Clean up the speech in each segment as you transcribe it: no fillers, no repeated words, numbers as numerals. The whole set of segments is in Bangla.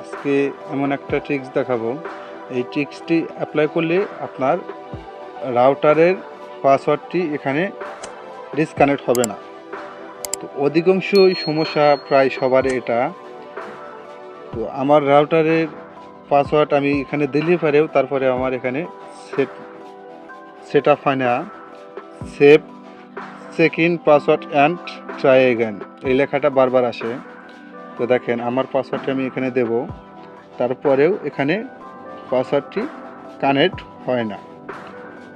আজকে এমন একটা ট্রিক্স দেখাবো। এই ট্রিক্সটি অ্যাপ্লাই করলে আপনার রাউটারের পাসওয়ার্ডটি এখানে ডিসকানেক্ট হবে না। তো অধিকাংশই সমস্যা প্রায় সবার এটা। তো আমার রাউটারের পাসওয়ার্ড আমি এখানে দিলে পারেও তারপরে আমার এখানে সেট আপ হয় না। Save check in password and try again এই লেখাটা বারবার আসে। তো দেখেন আমার পাসওয়ার্ডটি আমি এখানে দেব, তারপরেও এখানে পাসওয়ার্ডটি কানেক্ট হয় না।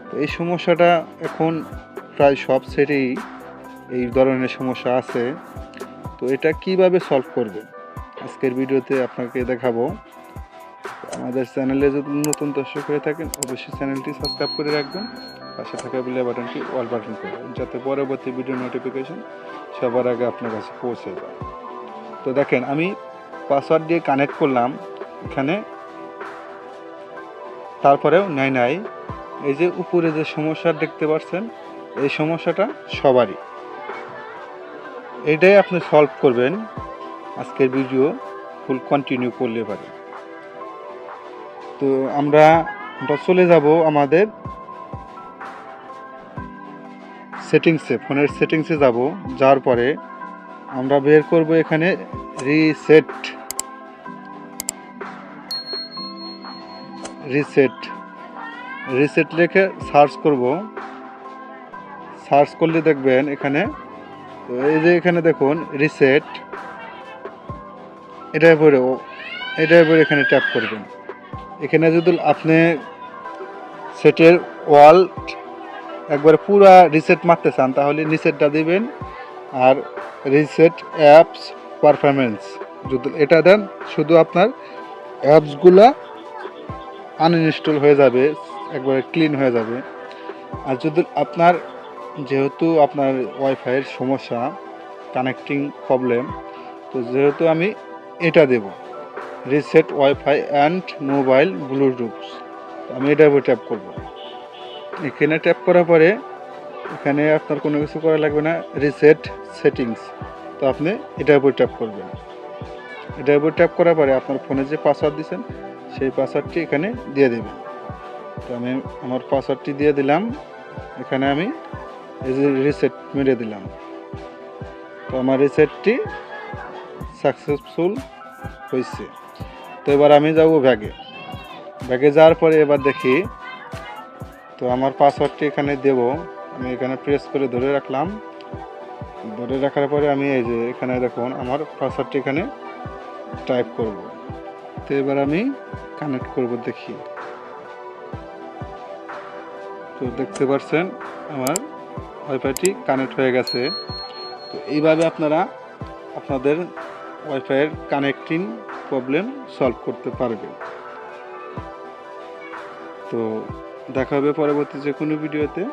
তো এই সমস্যাটা এখন প্রায় সব সেটেই এই ধরনের সমস্যা আছে। তো এটা কিভাবে সলভ করবে আজকের ভিডিওতে আপনাকে দেখাবো। আমাদের চ্যানেলে যদি নতুন দর্শক হয়ে থাকেন অবশ্যই চ্যানেলটি সাবস্ক্রাইব করে রাখবেন, পাশে থাকা বেল বাটনটি অল বাটন করবেন যাতে পরবর্তী ভিডিও নোটিফিকেশন সবার আগে আপনার কাছে পৌঁছে যায়। তো দেখেন আমি পাসওয়ার্ড দিয়ে কানেক্ট করলাম এখানে, তারপরেও নাই। এই যে উপরে যে সমস্যা দেখতে পাচ্ছেন এই সমস্যাটা সবারই, এটাই আপনি সলভ করবেন আজকের ভিডিও ফুল কন্টিনিউ করলে পারে। তো আমরা চলে যাব আমাদের সেটিংসে, ফোনের সেটিংসে যাব। যাওয়ার পরে আমরা বের করব এখানে রিসেট লিখে সার্চ করব। সার্চ করলে দেখবেন এখানে, তো এই যে এখানে দেখুন রিসেট, এটার উপরে এখানে ট্যাপ করবেন। এখানে যদি আপনি সেটের ওয়াল একবারে পুরা রিসেট মারতে চান তাহলে রিসেটটা দিবেন, আর রিসেট অ্যাপস পারফরমেন্স যদি এটা দেন শুধু আপনার অ্যাপসগুলা আনইনস্টল হয়ে যাবে, একবারে ক্লিন হয়ে যাবে। আর যদি আপনার যেহেতু আপনার ওয়াইফাইয়ের সমস্যা, কানেক্টিং প্রবলেম, তো যেহেতু আমি এটা দেব reset WiFi and mobile Bluetooth, আমি এটার উপর ট্যাপ করব। এখানে ট্যাপ করার পরে এখানে আপনার কোনো কিছু করা লাগবে না, রিসেট সেটিংস, তো আপনি এটার উপর ট্যাপ করবেন। এটার উপর ট্যাপ করার পরে আপনার ফোনে যে পাসওয়ার্ড দিয়েছেন সেই পাসওয়ার্ডটি এখানে দিয়ে দেবেন। তো আমি আমার পাসওয়ার্ডটি দিয়ে দিলাম, এখানে আমি এই যে রিসেট মেরে দিলাম। তো আমার রিসেটটি সাকসেসফুল হয়েছে। তো এবার আমি যাব ব্যাগে যাওয়ার পরে এবার দেখি, তো আমার পাসওয়ার্ডটি এখানে দেব। আমি এখানে প্রেস করে ধরে রাখলাম, ধরে রাখার পরে আমি এই যে এখানে দেখুন আমার পাসওয়ার্ডটি এখানে টাইপ করব। তো এবার আমি কানেক্ট করব, দেখি। তো দেখতে পাচ্ছেন আমার ওয়াইফাইটি কানেক্ট হয়ে গেছে। তো এইভাবে আপনারা আপনাদের ওয়াইফাইয়ের কানেক্টিং প্রবলেম সলভ করতে পারবেন। তো দেখা হবে পরবর্তী যে কোনো ভিডিওতে।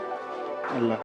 আল্লাহ।